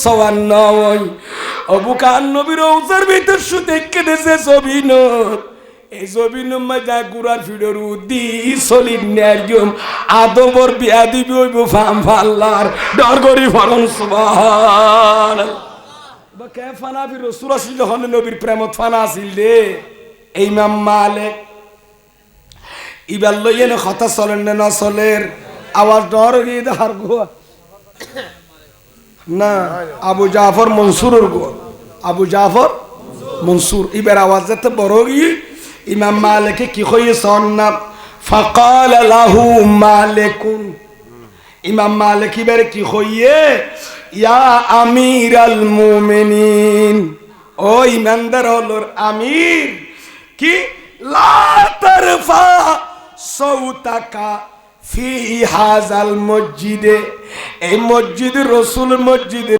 সওয়ান নয় আবু কান নবীর রওজার ভিতর শুতে কেটেছে জবিনত এই জবিন মজা গুরার ফিডর উদি সলিড নেরজম আদবর বিয়াদিবি হইব ফাম ফাল্লার ডর করি ফরন সুবহানাল্লাহ বা কে ফানা বি রাসূল আসিল হন নবীর প্রেমত ফানা আসিল রে ইমাম মালিক ইবাল লইয়েন কথা চলেন না চলের আওয়াজ ডর গিয়ে হার গো না আবু জাফর মনসুরের গো আবু জাফর মনসুর এবার আওয়াজ যেতে বড় গিয়ে ইমাম মালিক কি কইয়ে সন্না ফাকাল লাহু মালিকুন ইমাম মালিক এবার কি কইয়ে ইয়া আমিরাল মুমিনিন ও ইমানদার হলোর আমির কি লা তারফা সাউতাকা ফি হাযাল মসজিদে এই মসজিদ রাসূল মসজিদে